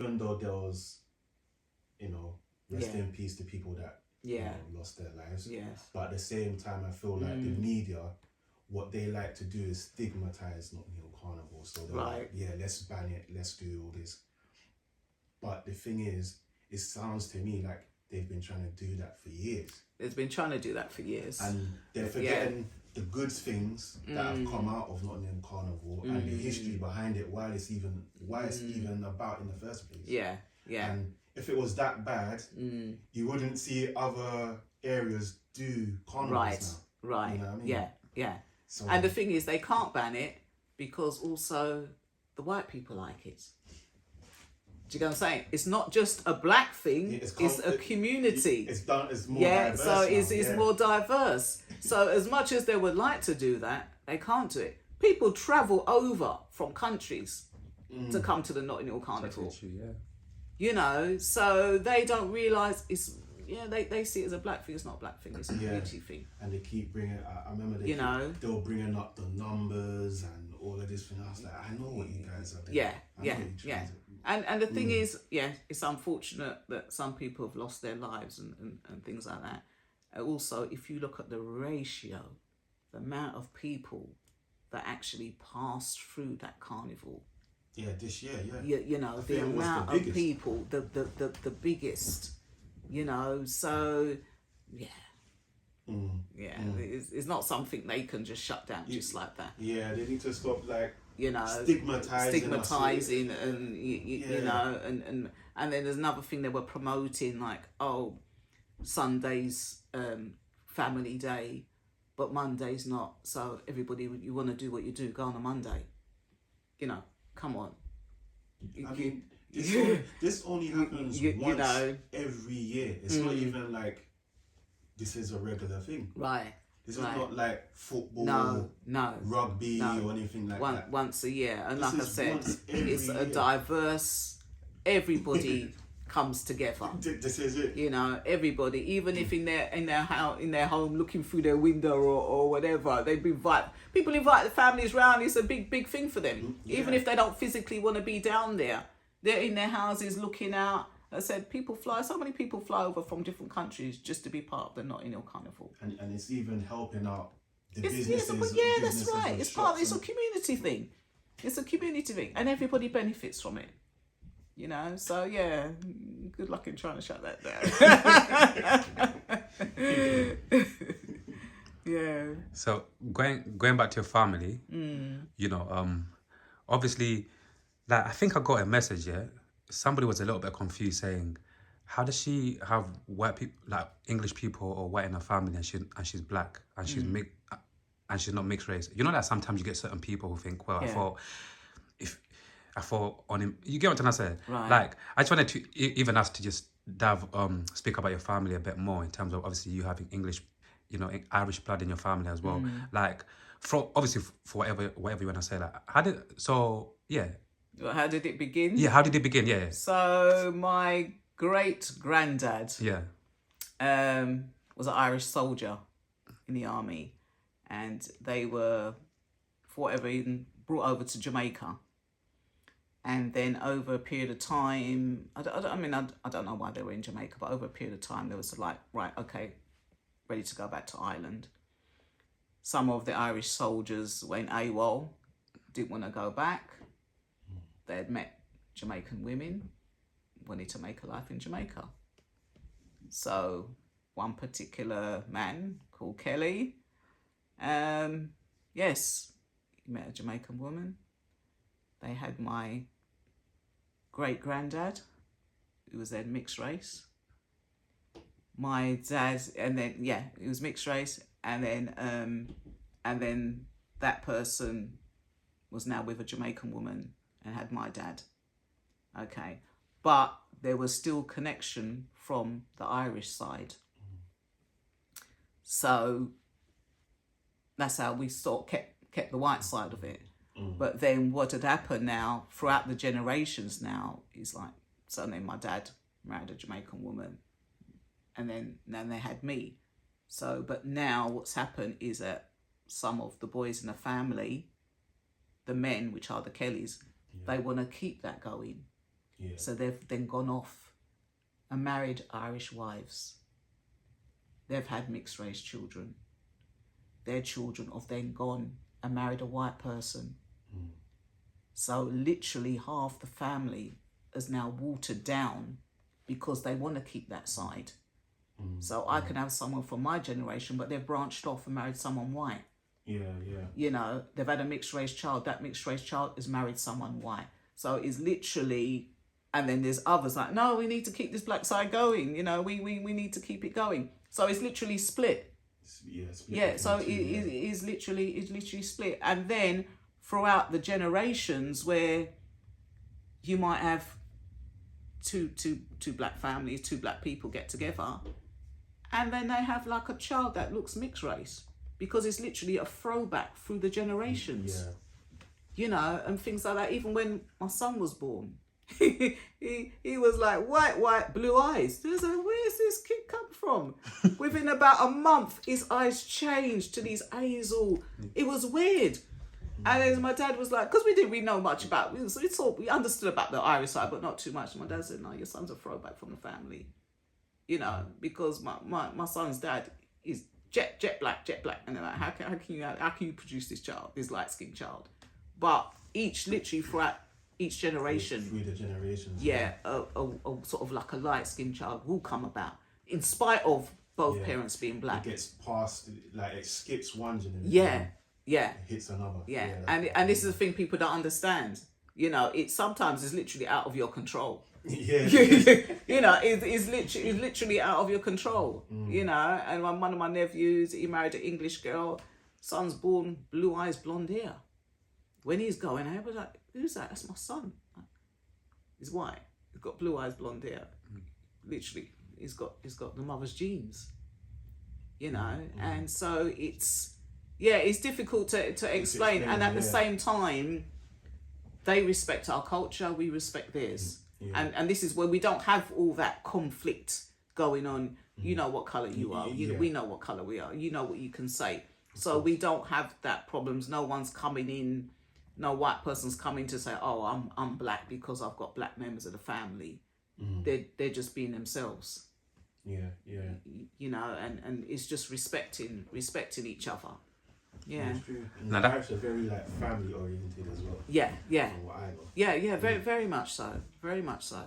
Even though there was, rest in peace to people that lost their lives. Yes. But at the same time, I feel like the media, what they like to do is stigmatize Notting Hill Carnival. So they're like, let's ban it, let's do all this. But the thing is, it sounds to me like they've been trying to do that for years. It's been trying to do that for years. And they're forgetting the good things that have come out of Notting Hill Carnival and the history behind it, why it's even about in the first place. Yeah. And if it was that bad, you wouldn't see other areas do carnivals now. Right. You know what I mean? Yeah. So, and the thing is, they can't ban it because also the white people like it. Do you get what I'm saying? It's not just a black thing, it's a community. It's more diverse. So it's more diverse. So as much as they would like to do that, they can't do it. People travel over from countries to come to the Notting Hill Carnival. So they don't realise they see it as a black thing. It's not a black thing, it's a community thing. And they keep bringing, I remember they were bringing up the numbers and all of this thing. I was like, I know what you guys are doing. Yeah. And the thing is, it's unfortunate that some people have lost their lives and things like that. Also, if you look at the ratio, the amount of people that actually passed through that carnival. Yeah, this year, the amount of people, the biggest, so, it's not something they can just shut down just like that. Yeah, they need to stop, stigmatizing and then there's another thing they were promoting, Sunday's family day, but Monday's not. So everybody, you want to do what you do, go on a Monday. Come on. This only happens once every year. It's not even like this is a regular thing. Right. This is not like football, rugby or anything like that. Once a year. And like I said, it's a diverse, everybody comes together. This is it. Everybody, even if in their home looking through their window or whatever, people invite the families round. It's a big thing for them. Even if they don't physically want to be down there, they're in their houses looking out. I said, so many people fly over from different countries just to be part of the Notting Hill Carnival. And it's even helping out the businesses. That's right. It's a community thing. It's a community thing. And everybody benefits from it. So good luck in trying to shut that down. Yeah. So going back to your family, obviously, I think I got a message, somebody was a little bit confused saying, how does she have white people, like English people or white in her family, and she's black and she's and she's not mixed race? That sometimes you get certain people who think, well, I thought on him. You get what I'm trying to say? Right. I just wanted to even ask to just speak about your family a bit more in terms of obviously you having English, Irish blood in your family as well. For whatever you want to say, how did it begin? Yeah, how did it begin? Yeah. So my great granddad, was an Irish soldier in the army, and they were, for whatever reason, brought over to Jamaica. And then over a period of time, I don't know why they were in Jamaica, but over a period of time, they was like, right, okay, ready to go back to Ireland. Some of the Irish soldiers went AWOL, didn't want to go back. They had met Jamaican women, wanted to make a life in Jamaica. So one particular man called Kelly, he met a Jamaican woman. They had my great-granddad, who was then mixed race. My dad, and then, he was mixed race. And then that person was now with a Jamaican woman and had my dad. Okay. But there was still connection from the Irish side. So that's how we sort of kept the white side of it. But then what had happened now, throughout the generations now, is so then my dad married a Jamaican woman, and then they had me. So, but now what's happened is that some of the boys in the family, the men, which are the Kellys, they want to keep that going. Yeah. So they've then gone off and married Irish wives. They've had mixed race children. Their children have then gone and married a white person. So literally half the family is now watered down because they want to keep that side. So I can have someone from my generation, but they've branched off and married someone white. Yeah. You know, they've had a mixed race child. That mixed race child has married someone white. So it's literally, and then there's others like, no, we need to keep this black side going. You know, we need to keep it going. So it's literally split. Split So it is literally split. And then throughout the generations where you might have two black families, two black people get together, and then they have like a child that looks mixed race, because it's literally a throwback through the generations. Yeah. You know, and things like that. Even when my son was born, he was like white, blue eyes. I was like, where's this kid come from? Within about a month, his eyes changed to these hazel. It was weird. And then my dad was like, because we didn't really know much about, we understood about the Irish side, but not too much. My dad said, no, your son's a throwback from the family. You know, because my son's dad is jet black. And they're like, how can you produce this child, this light-skinned child? But literally throughout each generation, through the generations, a sort of like a light-skinned child will come about, in spite of both parents being black. It gets past, like it skips one generation. Yeah. It hits another. And this is the thing people don't understand. You know, it sometimes is literally out of your control. Yeah. You know, it's literally out of your control. You know, and one of my nephews, he married an English girl, son's born, blue eyes, blonde hair. When he's going, I was like, who's that? That's my son. He's white. He's got blue eyes, blonde hair. Literally, he's got the mother's genes. You know, and so it's difficult to explain. And at the same time, they respect our culture, we respect theirs. And this is where we don't have all that conflict going on. You know what colour you are. We know what colour we are. You know what you can say. So we don't have that problems. No one's coming in. No white person's coming to say, oh, I'm black because I've got black members of the family. They're just being themselves. Yeah. You know, and it's just respecting each other. Yeah. That's true. And the Irish are very like family oriented as well. Yeah. From what I know. Yeah, very much so. Very much so.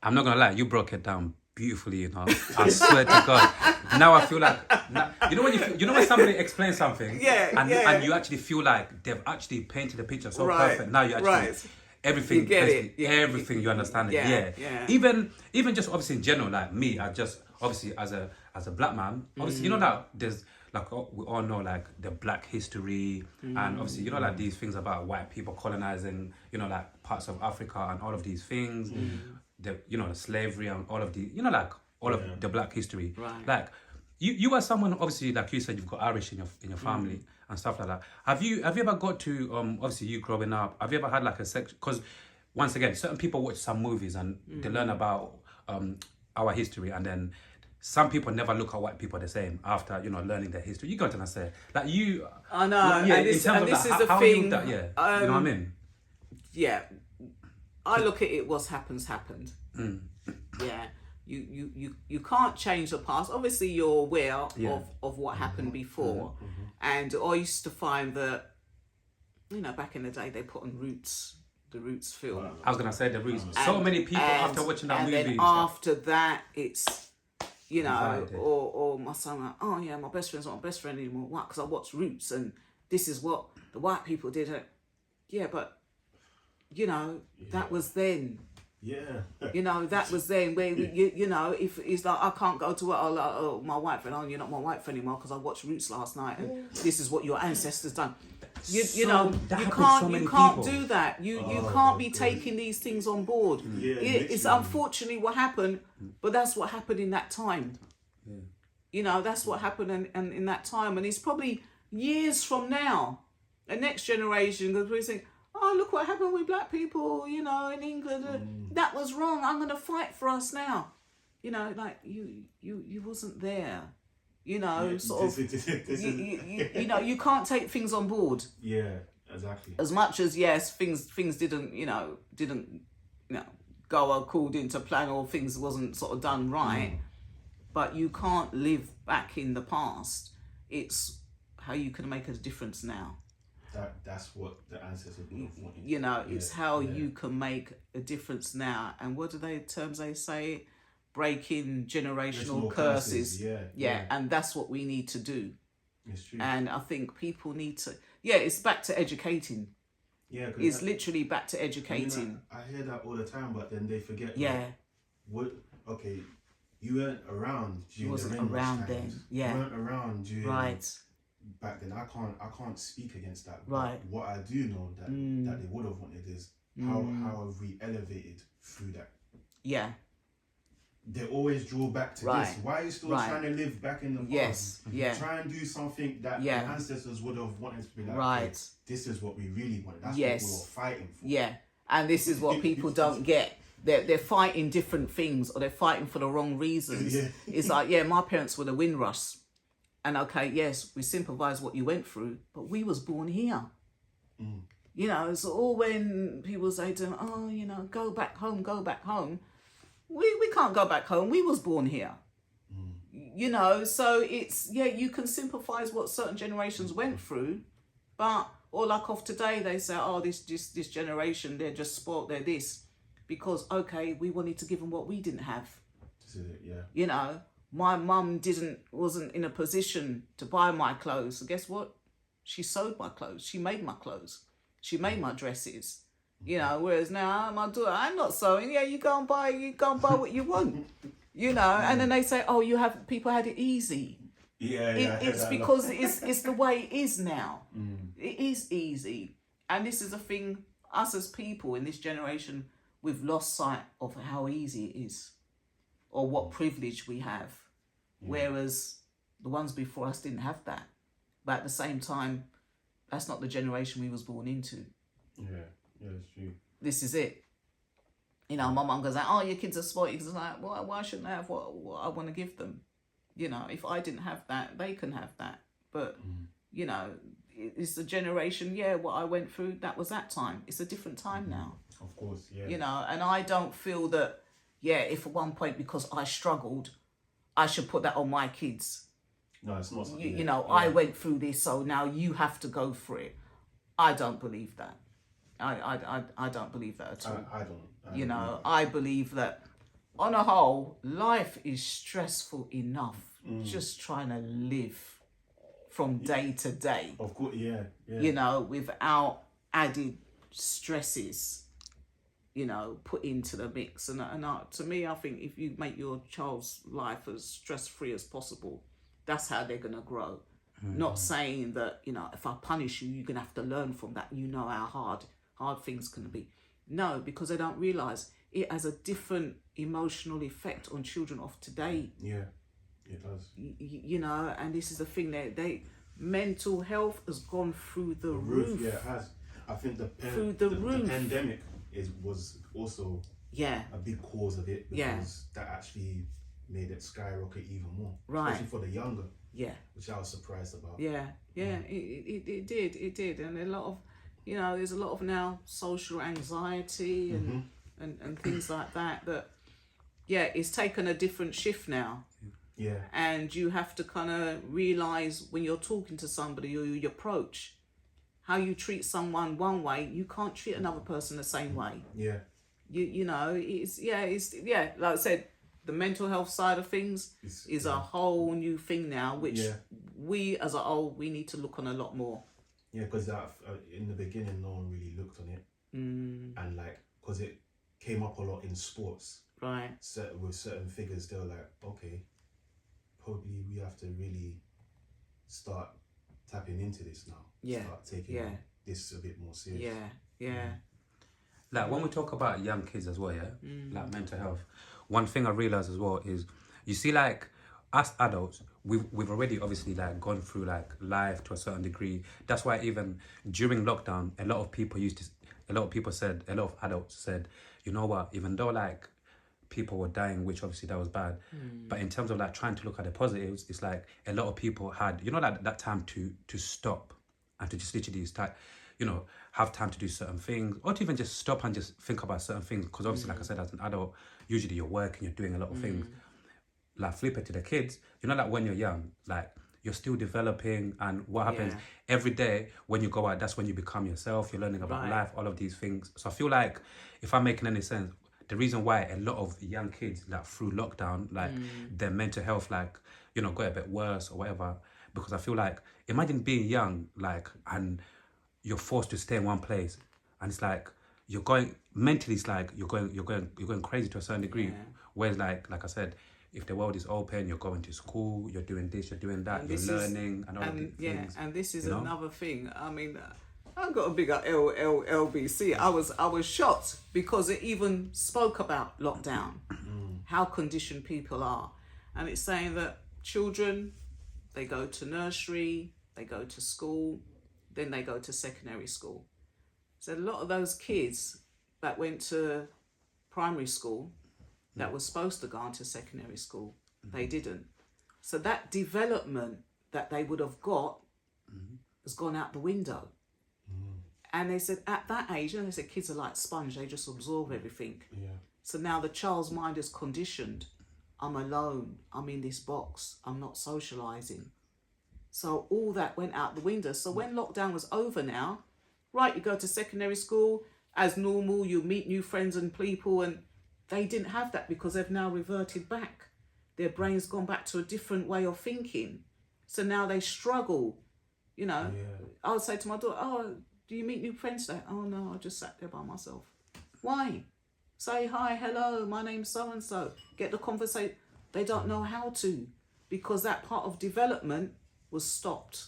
I'm not gonna lie, you broke it down beautifully, you know. I swear to God. Now I feel like, you know when somebody explains something, and you actually feel like they've actually painted the picture so perfect. Now you actually everything, you get it. everything you understand it. Yeah. Even just obviously in general, like me, I just obviously as a black man, obviously you know that there's like we all know like the black history and obviously you know like these things about white people colonizing, you know, like parts of Africa and all of these things. The the slavery and all of the like all of the black history. Right. Like you are someone, obviously, like you said, you've got Irish in your family and stuff like that. Have you ever got to obviously you growing up? Have you ever had like a sex? Because once again, certain people watch some movies and they learn about our history, and then some people never look at white people the same after learning their history. You got to say like you. I know. Yeah, and this is the thing. You know what I mean? Yeah. I look at it, what's happened. Yeah, you can't change the past. Obviously, you're aware of what happened before, and I used to find that, back in the day they put on the Roots film. I was gonna say the Roots. So many people after watching that movie. And then after that, it's or my son like, oh yeah, my best friend's not my best friend anymore. Why? Because I watched Roots, and this is what the white people did. Yeah, but. That was then. Yeah. That was then where, if it's like, I can't go to work, my white friend, you're not my white friend anymore because I watched Roots last night and this is what your ancestors done. You can't do that. You can't be taking these things on board. Yeah, it's unfortunately what happened, but that's what happened in that time. Yeah. That's what happened in that time. And it's probably years from now, the next generation, because we think, oh, look what happened with black people, in England. That was wrong. I'm going to fight for us now. Like you wasn't there. You can't take things on board. Yeah, exactly. As much as yes, things didn't go according to plan or things wasn't sort of done right. But you can't live back in the past. It's how you can make a difference now. That's what the ancestors would have wanted. You know, it's how you can make a difference now. And what do terms they say? Breaking generational curses. Yeah, and that's what we need to do. It's true. And I think people need to, it's back to educating. Yeah, it's literally back to educating. I hear that all the time, but then they forget. Yeah. Okay, you weren't around during you wasn't the around times. then. Yeah. You weren't around during. Right. Back then, I can't speak against that. Right. But what I do know that they would have wanted is how have we elevated through that. Yeah. They always draw back to this. Why are you still trying to live back in the past? Yes, yeah. Try and do something that the ancestors would have wanted to be like, right. This is what we really wanted. That's what we were fighting for. Yeah, and this is what people don't get. They're fighting different things, or they're fighting for the wrong reasons. It's like, my parents were the Windrush. And okay, yes, we sympathise what you went through, but we was born here. You know, it's all when people say to them, oh, you know, go back home. We can't go back home. We was born here. You know, so it's, you can sympathise what certain generations went through, but, or like of today, they say, oh, this generation, they're just spoilt, they're this. Because, okay, we wanted to give them what we didn't have. This is it, yeah. You know, my mum wasn't in a position to buy my clothes. So guess what? She sewed my clothes. She made my clothes. She made my dresses. You know, whereas now my daughter, I'm not sewing. Yeah, you go and buy what you want. You know, and then they say, oh, people had it easy. It's because it's the way it is now. It is easy. And this is a thing, us as people in this generation, we've lost sight of how easy it is or what privilege we have. Whereas the ones before us didn't have that. But at the same time, that's not the generation we was born into. Yeah, it's true. This is it. You know, my mum goes like, oh, your kids are spoiled. It's like, why shouldn't I have what I want to give them? You know, if I didn't have that, they can have that. But, you know, it's the generation, what I went through, that was that time. It's a different time now. Of course, yeah. You know, and I don't feel that, if at one point, because I struggled, I should put that on my kids. No, it's not. You know, I went through this, so now you have to go through it. I don't believe that. I don't believe that at all. I don't. You know, I believe that on a whole, life is stressful enough just trying to live from day to day. Of course, yeah. You know, without added stresses, you know, put into the mix. And to me, I think if you make your child's life as stress-free as possible, that's how they're going to grow. Not saying that, you know, if I punish you, you're going to have to learn from that. You know how hard things can be. No, because they don't realise it has a different emotional effect on children of today. Yeah, it does. You know, and this is the thing, they mental health has gone through the roof. Yeah, it has. I think the pandemic was also a big cause of it, because that actually made it skyrocket even more. Right. Especially for the younger. Yeah. Which I was surprised about. It did. And a lot of, you know, there's a lot of now social anxiety and things like that, it's taken a different shift now. Yeah. And you have to kind of realise when you're talking to somebody or you approach, how you treat someone one way, you can't treat another person the same way. Yeah. You know, it's like I said, the mental health side of things is a whole new thing now, which we as a whole, we need to look on a lot more. Yeah, because in the beginning, no one really looked on it. And because it came up a lot in sports. Right. With certain figures, they were like, okay, probably we have to really start tapping into this now. Yeah. Start taking this a bit more serious. Yeah. Like when we talk about young kids as well, like mental health, one thing I realised as well is, you see, like us adults, we've already obviously like gone through like life to a certain degree. That's why even during lockdown, a lot of adults said, you know what, even though like people were dying, which obviously that was bad, but in terms of like trying to look at the positives, it's like a lot of people had, you know, that time to stop and to just literally start you know, have time to do certain things, or to even just stop and just think about certain things. Because obviously, like I said, as an adult, usually you're working, you're doing a lot of things. Like flip it to the kids, you know, like when you're young, like you're still developing, and what happens every day when you go out, that's when you become yourself, you're learning about life, all of these things. So I feel like, if I'm making any sense, the reason why a lot of young kids, like through lockdown, like their mental health, like, you know, got a bit worse or whatever, because I feel like, imagine being young, like, and you're forced to stay in one place, and it's like you're going mentally, it's like you're going crazy to a certain degree. Whereas like I said, if the world is open, you're going to school, you're doing this, you're doing that, you're learning, and all of these things. And this is another thing. I mean, I've got a bigger LBC. I was shocked because it even spoke about lockdown, how conditioned people are, and it's saying that children, they go to nursery, they go to school, then they go to secondary school. So a lot of those kids that went to primary school, that was supposed to go on to secondary school, they didn't. So that development that they would have got has gone out the window. And they said at that age, they said kids are like sponge, they just absorb everything. So now the child's mind is conditioned. I'm alone, I'm in this box, I'm not socialising. So all that went out the window. So when lockdown was over now, right, you go to secondary school as normal, you meet new friends and people, and they didn't have that because they've now reverted back. Their brain's gone back to a different way of thinking. So now they struggle. You know, I would say to my daughter, oh, do you meet new friends today? Oh, no, I just sat there by myself. Why? Say hi, hello, my name's so-and-so. Get the conversation. They don't know how to, because that part of development was stopped.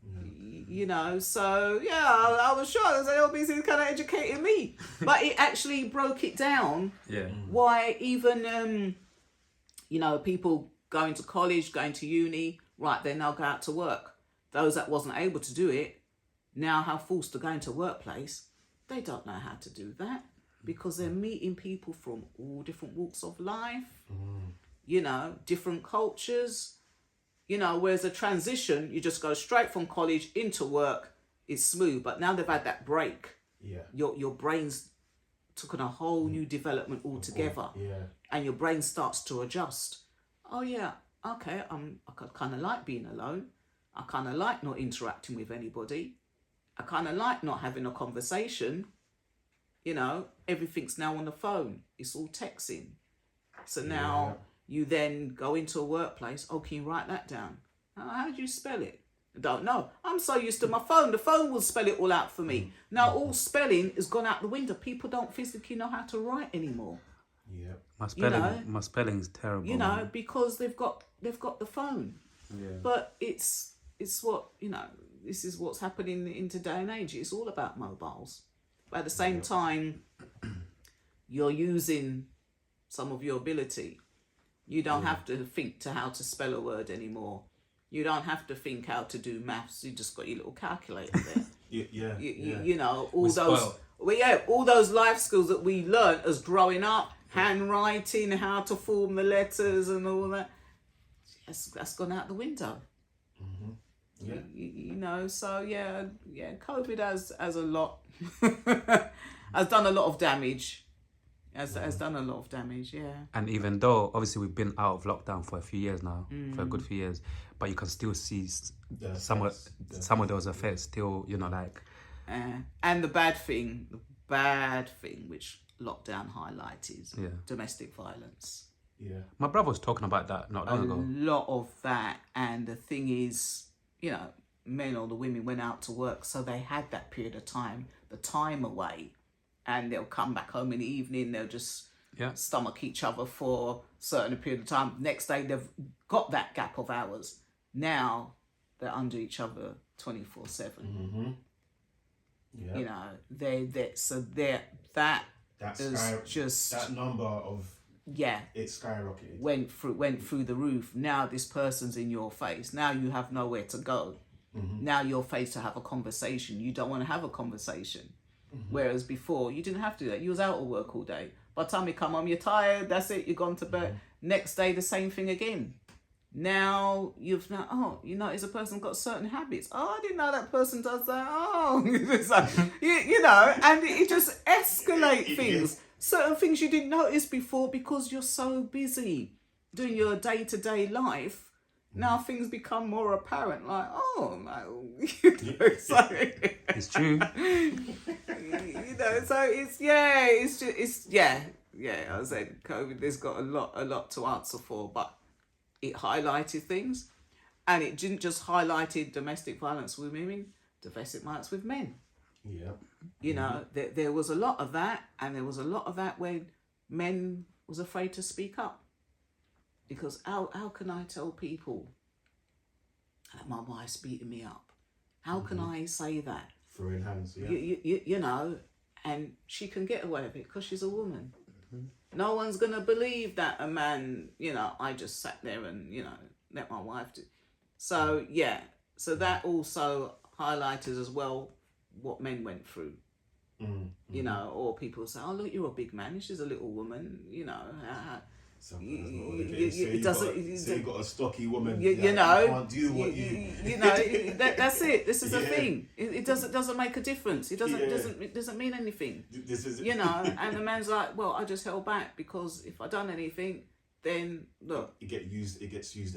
You know, so I was shocked. I was like, LBC kind of educating me, but it actually broke it down. Why even you know, people going to college, going to uni, right? They now go out to work. Those that wasn't able to do it now have forced to go into workplace. They don't know how to do that because they're meeting people from all different walks of life. You know, different cultures. You know, whereas a transition, you just go straight from college into work, it's smooth. But now they've had that break. Your brain's taken a whole new development altogether. And your brain starts to adjust. Oh yeah, okay, I kind of like being alone. I kind of like not interacting with anybody. I kind of like not having a conversation. You know, everything's now on the phone. It's all texting. So now you then go into a workplace. Oh, can you write that down? How do you spell it? I don't know. I'm so used to my phone. The phone will spell it all out for me. Now all spelling has gone out the window. People don't physically know how to write anymore. My spelling's terrible. You know, because they've got the phone. But it's what, you know, this is what's happening in today and age. It's all about mobiles. But at the same time, you're using some of your ability. You don't have to think to how to spell a word anymore. You don't have to think how to do maths. You just got your little calculator there. You know, all those life skills that we learned as growing up, handwriting, how to form the letters and all that. That's gone out the window. You know, so COVID has a lot, has done a lot of damage. Has done a lot of damage, And even though, obviously, we've been out of lockdown for a few years now, for a good few years, but you can still see some of those effects still, you know, like... and the bad thing which lockdown highlighted is domestic violence. My brother was talking about that not long ago. A lot of that, and the thing is, you know, men or the women went out to work, so they had that period of time, the time away. And they'll come back home in the evening, they'll just stomach each other for a certain period of time. Next day, they've got that gap of hours. Now, they're under each other 24/7. You know, that number of... it skyrocketed. Went through the roof. Now this person's in your face. Now you have nowhere to go. Now you're faced to have a conversation. You don't want to have a conversation. Whereas before, you didn't have to do that. You was out of work all day. By the time you come home, you're tired. That's it. You're gone to bed. Next day, the same thing again. Now you've now, you notice a person got certain habits. Oh, I didn't know that person does that. Oh, it's like, you know, and it just escalate things. Certain things you didn't notice before because you're so busy doing your day-to-day life. Now things become more apparent. Like, oh, no. It's true. You know, so it's I said COVID has got a lot to answer for, but it highlighted things, and it didn't just highlighted domestic violence with women, domestic violence with men. Yeah. You know, there was a lot of that, and there was a lot of that when men was afraid to speak up. Because how can I tell people that my wife's beating me up? How can I say that? Throwing hands, yeah. You know, and she can get away with it because she's a woman. No one's going to believe that a man, you know, I just sat there and, you know, let my wife do. So, yeah. So that also highlighted as well what men went through. You know, or people say, oh, look, you're a big man. She's a little woman, you know. It doesn't. So you got a stocky woman. You know, can't do what you know. That's it. This is a thing. It doesn't make a difference. It doesn't mean anything. This is, you know. And the man's like, well, I just held back because if I done anything, then look, it gets used against.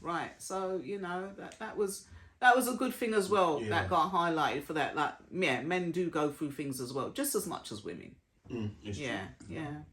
Right. So you know that was a good thing as well. Yeah. That got highlighted for that. Like, yeah, men do go through things as well, just as much as women. It's true. Yeah.